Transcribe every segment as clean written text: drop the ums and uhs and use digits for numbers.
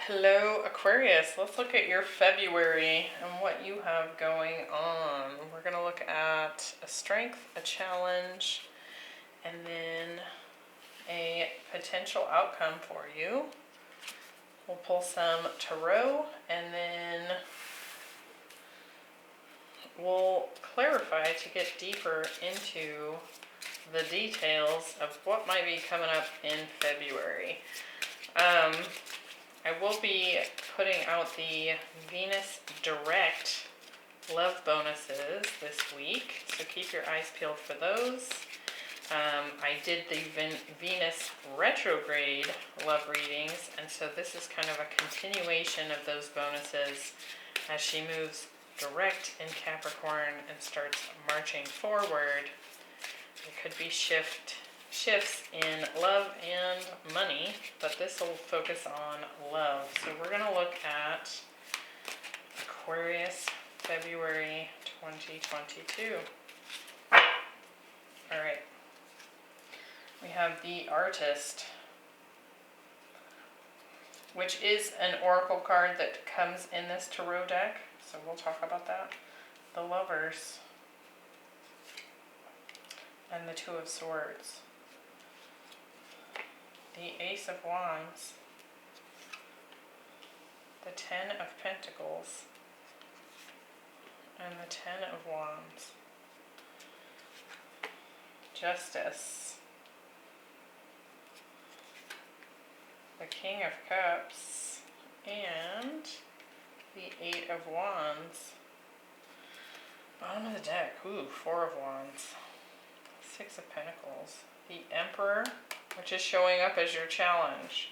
Hello Aquarius, let's look at your February and what you have going on. We're going to look at a strength, a challenge, and then a potential outcome for you. We'll pull some tarot and then we'll clarify to get deeper into the details of what might be coming up in February. I will be putting out the Venus Direct love bonuses this week, so keep your eyes peeled for those. I did the Venus retrograde love readings, and so this is kind of a continuation of those bonuses as she moves direct in Capricorn and starts marching forward. There could be shifts in love and money, but this will focus on love. So we're going to look at Aquarius February 2022. Alright, we have the Artist, which is an oracle card that comes in this tarot deck, so we'll talk about that. The Lovers and the Two of Swords. The Ace of Wands, the Ten of Pentacles, and the Ten of Wands. Justice, the King of Cups, and the Eight of Wands. Bottom of the deck, ooh, Four of Wands, Six of Pentacles, the Emperor, which is showing up as your challenge.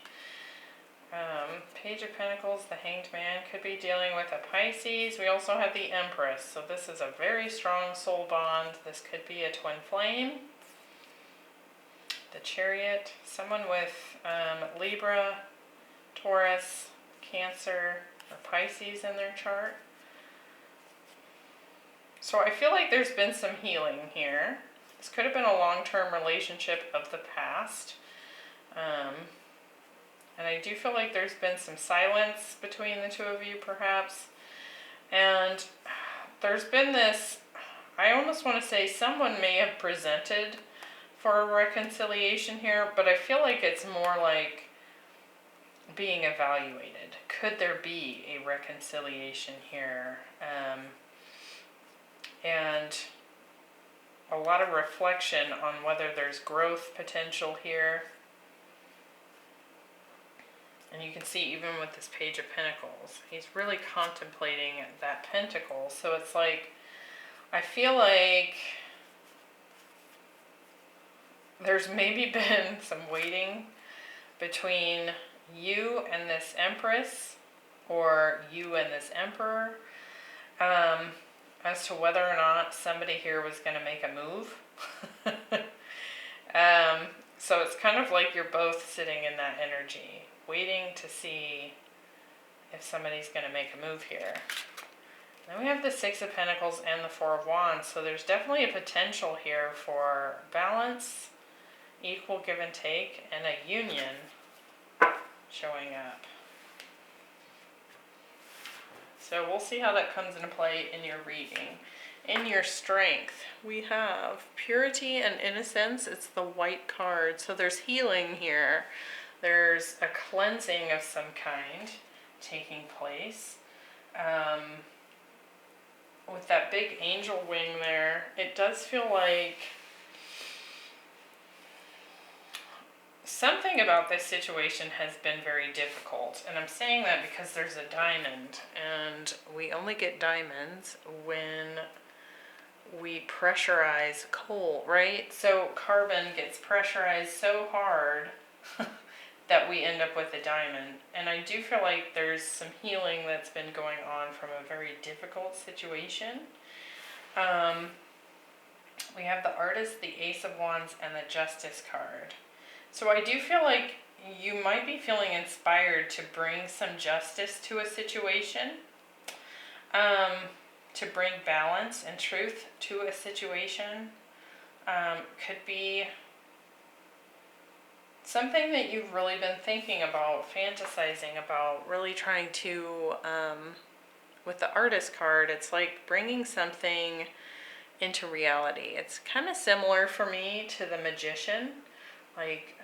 Page of Pentacles, the Hanged Man, could be dealing with a Pisces. We also have the Empress, so this is a very strong soul bond. This could be a twin flame. The Chariot, someone with Libra, Taurus, Cancer, or Pisces in their chart. So I feel like there's been some healing here. This could have been a long-term relationship of the past. And I do feel like there's been some silence between the two of you, perhaps. And there's been this, I almost want to say someone may have presented for a reconciliation here, but I feel like it's more like being evaluated. Could there be a reconciliation here? And a lot of reflection on whether there's growth potential here. And you can see even with this Page of Pentacles, he's really contemplating that pentacle. So it's like, I feel like there's maybe been some waiting between you and this Empress, or you and this Emperor, as to whether or not somebody here was going to make a move. So it's kind of like you're both sitting in that energy, waiting to see if somebody's going to make a move here. Then we have the Six of Pentacles and the Four of Wands, so there's definitely a potential here for balance, equal give and take, and a union showing up. So we'll see how that comes into play in your reading. In your strength, we have purity and innocence. It's the white card. So there's healing here. There's a cleansing of some kind taking place. With that big angel wing there, it does feel like something about this situation has been very difficult, and I'm saying that because there's a diamond, and we only get diamonds when we pressurize coal, right? So carbon gets pressurized so hard that we end up with a diamond, and I do feel like there's some healing that's been going on from a very difficult situation. We have the Artist, the Ace of Wands, and the Justice card. So I do feel like you might be feeling inspired to bring some justice to a situation, to bring balance and truth to a situation. Could be something that you've really been thinking about, fantasizing about, really trying to, with the artist card, it's like bringing something into reality. It's kind of similar for me to the magician, like,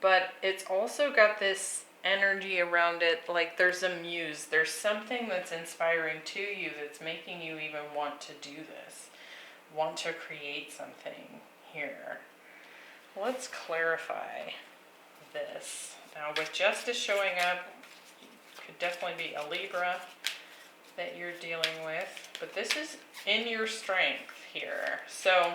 but it's also got this energy around it, like there's a muse, there's something that's inspiring to you that's making you even want to do this, want to create something here. Let's clarify this. Now with justice showing up, could definitely be a Libra that you're dealing with, but this is in your strength here. So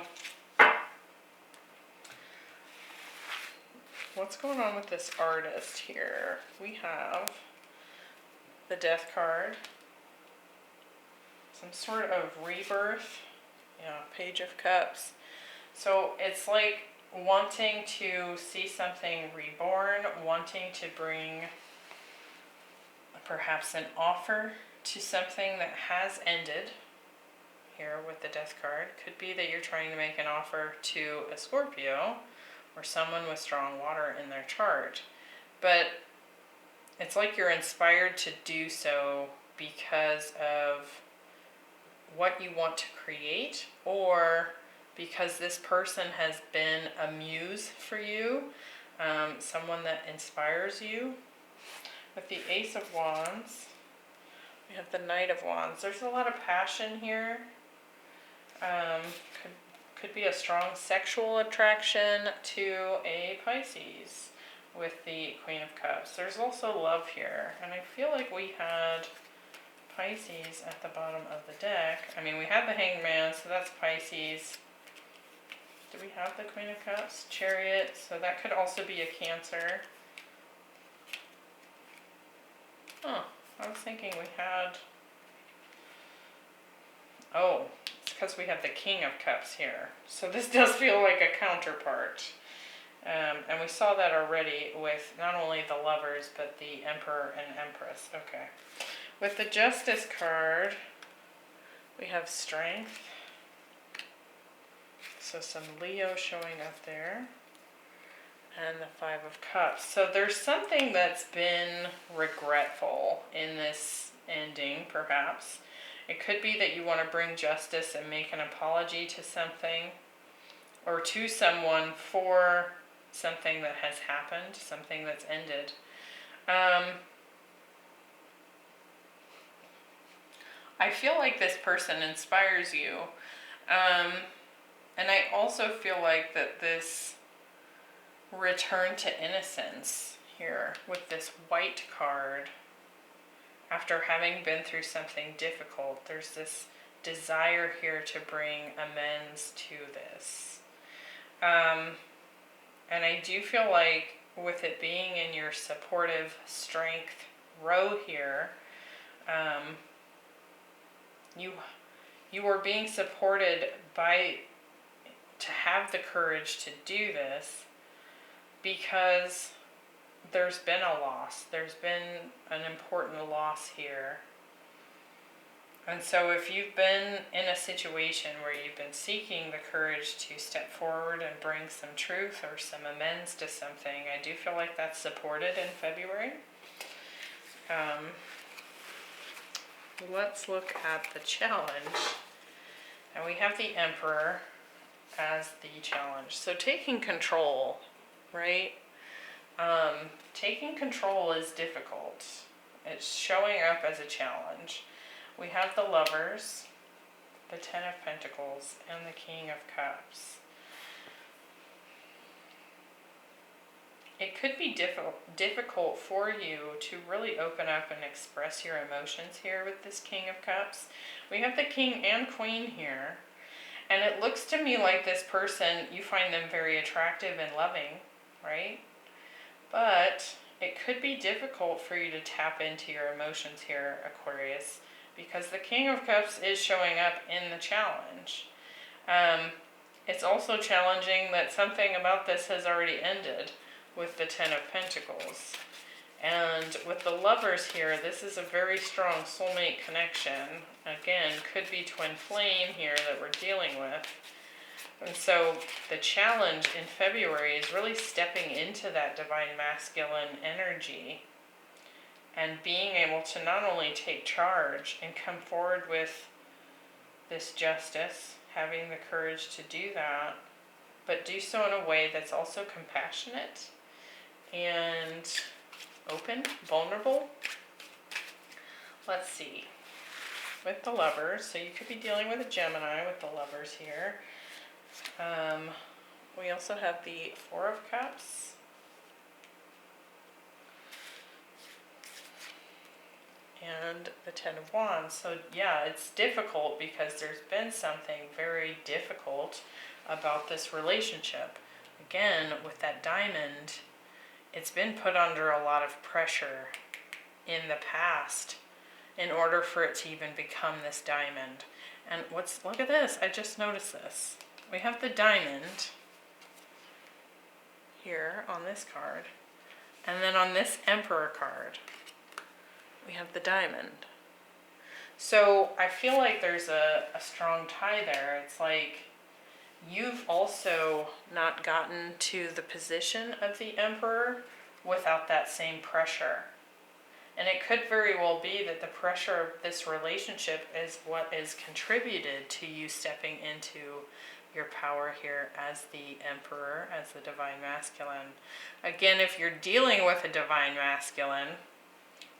what's going on with this artist here? We have the Death card, some sort of rebirth, Page of Cups. So it's like wanting to see something reborn, wanting to bring perhaps an offer to something that has ended here with the Death card. Could be that you're trying to make an offer to a Scorpio or someone with strong water in their chart, but it's like you're inspired to do so because of what you want to create, or because this person has been a muse for you, someone that inspires you. With the Ace of Wands, we have the Knight of Wands. There's a lot of passion here. Could be a strong sexual attraction to a Pisces with the Queen of Cups. There's also love here, and I feel like we had Pisces at the bottom of the deck. I mean, we had the Hanged Man, so that's Pisces. Do we have the Queen of Cups? Chariot, so that could also be a Cancer. Oh, I was thinking we had... Oh, it's because we have the King of Cups here. So this does feel like a counterpart. And we saw that already with not only the Lovers, but the Emperor and Empress. Okay. With the Justice card, we have Strength. So some Leo showing up there. And the Five of Cups. So there's something that's been regretful in this ending, perhaps. It could be that you want to bring justice and make an apology to something, or to someone for something that has happened, something that's ended. I feel like this person inspires you. And I also feel like that this return to innocence here with this White card, after having been through something difficult, there's this desire here to bring amends to this. And I do feel like with it being in your supportive strength row here, you are being supported to have the courage to do this, because there's been a loss. There's been an important loss here. And so if you've been in a situation where you've been seeking the courage to step forward and bring some truth or some amends to something, I do feel like that's supported in February. Let's look at the challenge. And we have the Emperor as the challenge. So taking control, right? Taking control is difficult. It's showing up as a challenge. We have the Lovers, the Ten of Pentacles, and the King of Cups. It could be difficult for you to really open up and express your emotions here with this King of Cups. We have the King and Queen here. And it looks to me like this person, you find them very attractive and loving, right? But it could be difficult for you to tap into your emotions here, Aquarius, because the King of Cups is showing up in the challenge. It's also challenging that something about this has already ended with the Ten of Pentacles. And with the Lovers here, this is a very strong soulmate connection. Again, could be twin flame here that we're dealing with. And so the challenge in February is really stepping into that divine masculine energy and being able to not only take charge and come forward with this justice, having the courage to do that, but do so in a way that's also compassionate and open, vulnerable. Let's see. With the Lovers, so you could be dealing with a Gemini with the Lovers here. We also have the Four of Cups. And the Ten of Wands. So yeah, it's difficult because there's been something very difficult about this relationship. Again, with that Diamond, it's been put under a lot of pressure in the past in order for it to even become this Diamond. And look at this, I just noticed this. We have the Diamond here on this card, and then on this Emperor card, we have the Diamond. So I feel like there's a strong tie there. It's like you've also not gotten to the position of the Emperor without that same pressure. And it could very well be that the pressure of this relationship is what is contributed to you stepping into your power here as the Emperor, as the Divine Masculine. Again, if you're dealing with a Divine Masculine,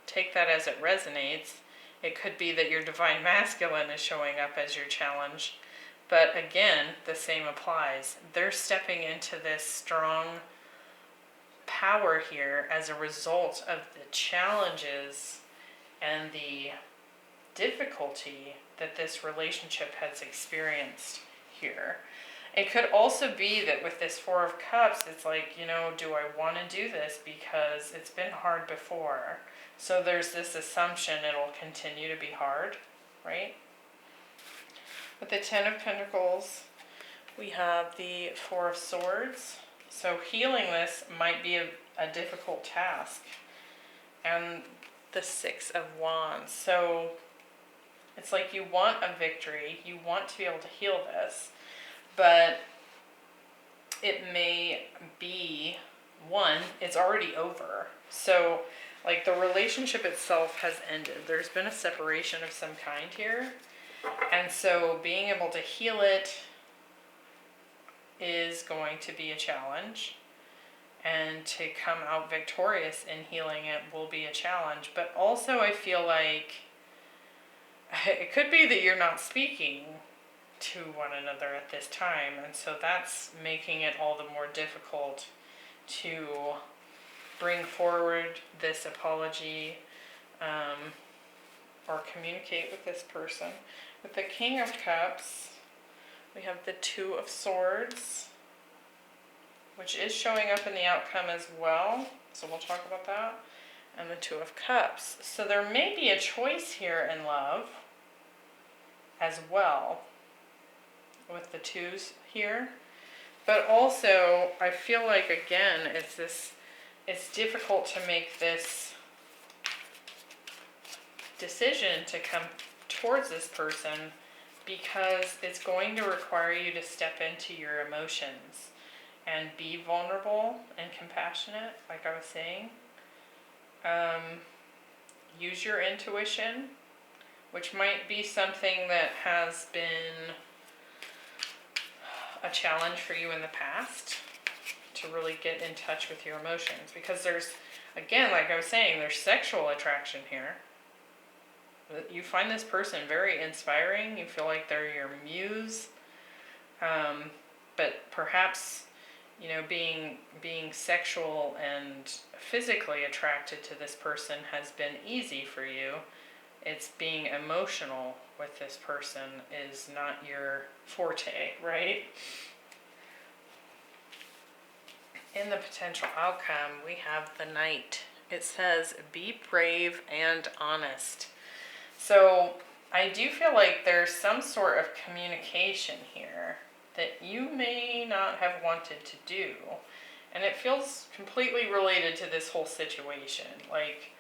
take that as it resonates. It could be that your Divine Masculine is showing up as your challenge. But again, the same applies. They're stepping into this strong power here as a result of the challenges and the difficulty that this relationship has experienced here. It could also be that with this Four of Cups, it's like, do I want to do this because it's been hard before? So there's this assumption it'll continue to be hard, right? With the Ten of Pentacles, we have the Four of Swords. So healing this might be a difficult task. And the Six of Wands. So it's like you want a victory. You want to be able to heal this. But it may be, it's already over. So like the relationship itself has ended. There's been a separation of some kind here. And so being able to heal it is going to be a challenge. And to come out victorious in healing it will be a challenge. But also I feel like it could be that you're not speaking to one another at this time. And so that's making it all the more difficult to bring forward this apology or communicate with this person. With the King of Cups, we have the Two of Swords, which is showing up in the outcome as well. So we'll talk about that. And the Two of Cups. So there may be a choice here in love as well with the twos here. But also, I feel like, again, it's difficult to make this decision to come towards this person because it's going to require you to step into your emotions and be vulnerable and compassionate, like I was saying. Use your intuition, which might be something that has been a challenge for you in the past, to really get in touch with your emotions. Because there's, again, like I was saying, there's sexual attraction here. You find this person very inspiring. You feel like they're your muse. But perhaps, being sexual and physically attracted to this person has been easy for you. It's being emotional with this person is not your forte, right? In the potential outcome, we have the Knight. It says, be brave and honest. So I do feel like there's some sort of communication here that you may not have wanted to do. And it feels completely related to this whole situation. Like,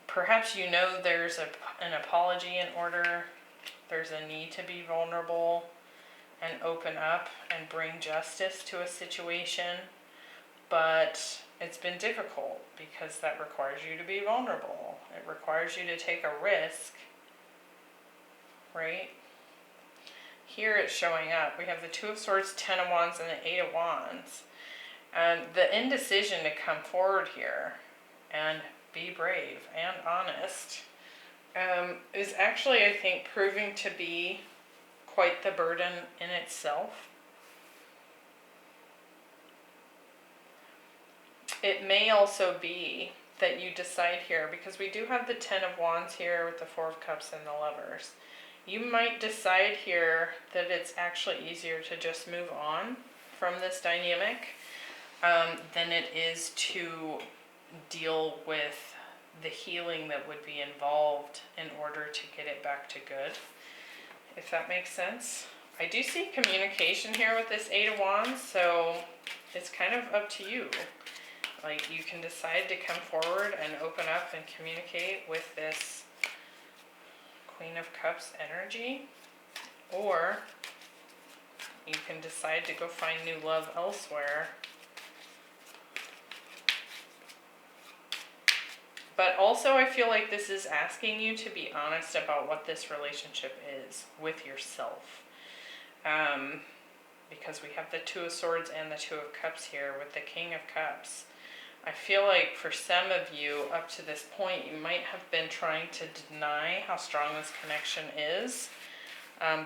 perhaps there's an apology in order. There's a need to be vulnerable. and open up and bring justice to a situation, but it's been difficult because that requires you to be vulnerable. It requires you to take a risk, right? Here it's showing up. We have the Two of Swords, Ten of Wands, and the Eight of Wands. And the indecision to come forward here and be brave and honest is actually, I think, proving to be quite the burden in itself. It may also be that you decide here, because we do have the Ten of Wands here with the Four of Cups and the Lovers. You might decide here that it's actually easier to just move on from this dynamic than it is to deal with the healing that would be involved in order to get it back to good, if that makes sense. I do see communication here with this Eight of Wands, so it's kind of up to you. Like, you can decide to come forward and open up and communicate with this Queen of Cups energy, or you can decide to go find new love elsewhere. But also, I feel like this is asking you to be honest about what this relationship is with yourself. Because we have the Two of Swords and the Two of Cups here with the King of Cups. I feel like for some of you, up to this point, you might have been trying to deny how strong this connection is,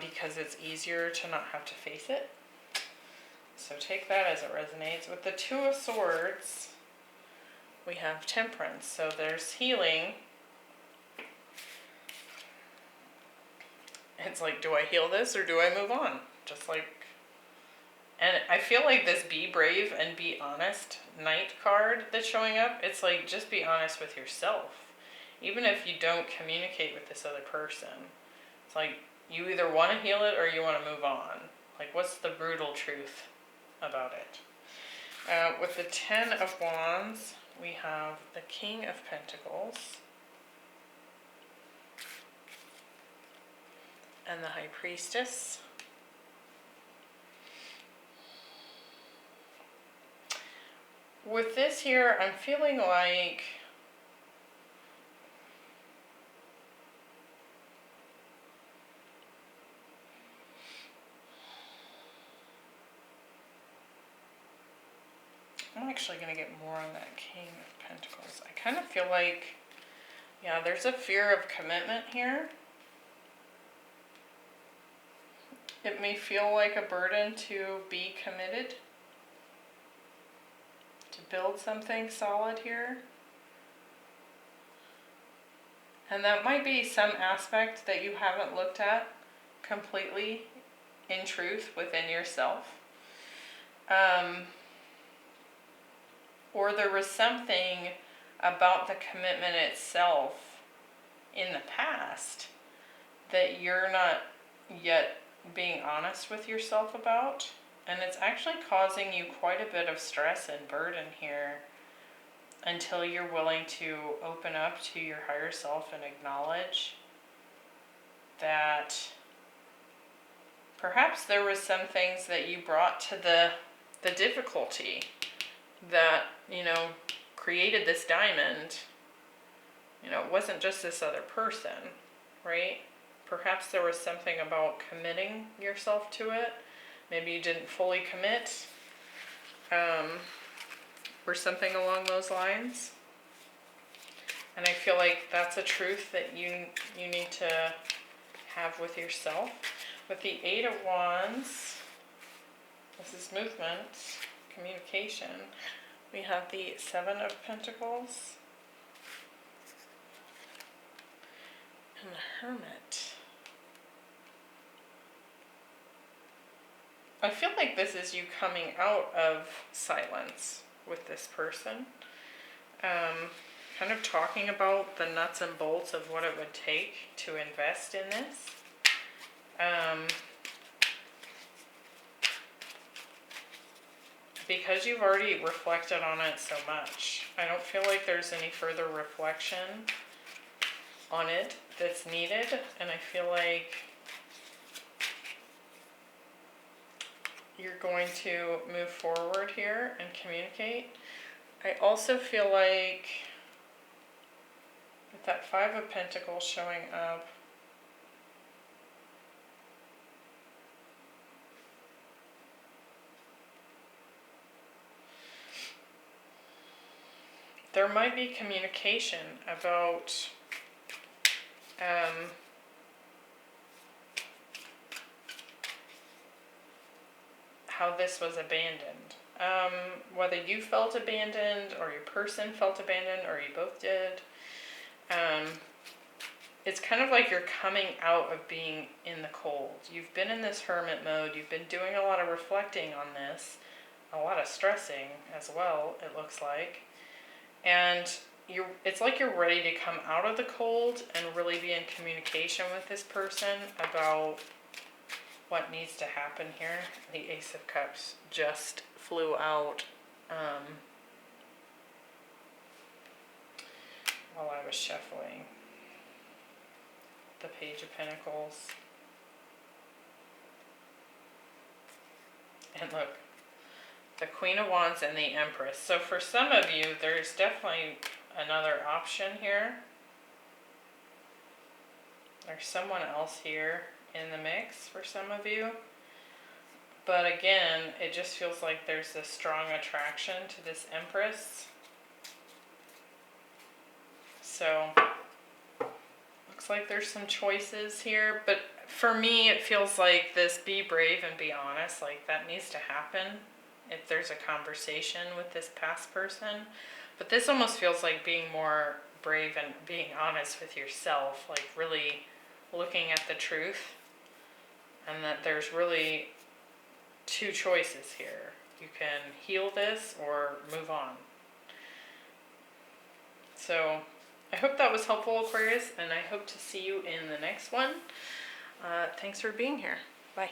because it's easier to not have to face it. So take that as it resonates. With the Two of Swords, we have Temperance. So there's healing. It's like, do I heal this or do I move on? Just like, and I feel like this Be Brave and Be Honest Knight card that's showing up, it's like, just be honest with yourself. Even if you don't communicate with this other person. It's like, you either want to heal it or you want to move on. Like, what's the brutal truth about it? With the Ten of Wands, we have the King of Pentacles and the High Priestess. With this here, I'm feeling like I'm actually going to get more on that King of Pentacles. I kind of feel like, yeah, there's a fear of commitment here. It may feel like a burden to be committed, to build something solid here. And that might be some aspect that you haven't looked at completely in truth within yourself. Or there was something about the commitment itself in the past that you're not yet being honest with yourself about. And it's actually causing you quite a bit of stress and burden here until you're willing to open up to your higher self and acknowledge that perhaps there was some things that you brought to the difficulty that, you know, created this diamond. You know, it wasn't just this other person, right? Perhaps there was something about committing yourself to it. Maybe you didn't fully commit, or something along those lines. And I feel like that's a truth that you need to have with yourself. With the Eight of Wands, this is movement, communication. We have the Seven of Pentacles and the Hermit. I feel like this is you coming out of silence with this person. Kind of talking about the nuts and bolts of what it would take to invest in this. Because you've already reflected on it so much, I don't feel like there's any further reflection on it that's needed. And I feel like you're going to move forward here and communicate. I also feel like with that Five of Pentacles showing up, there might be communication about how this was abandoned. Whether you felt abandoned or your person felt abandoned or you both did. It's kind of like you're coming out of being in the cold. You've been in this hermit mode. You've been doing a lot of reflecting on this, a lot of stressing as well, it looks like. And it's like you're ready to come out of the cold and really be in communication with this person about what needs to happen here. The Ace of Cups just flew out while I was shuffling. The Page of Pentacles. And look, the Queen of Wands and the Empress. So for some of you, there's definitely another option here. There's someone else here in the mix for some of you. But again, it just feels like there's this strong attraction to this Empress. So, looks like there's some choices here. But for me, it feels like this be brave and be honest. Like that needs to happen if there's a conversation with this past person. But this almost feels like being more brave and being honest with yourself. Like really looking at the truth. And that there's really two choices here. You can heal this or move on. So I hope that was helpful, Aquarius, and I hope to see you in the next one. Thanks for being here. Bye.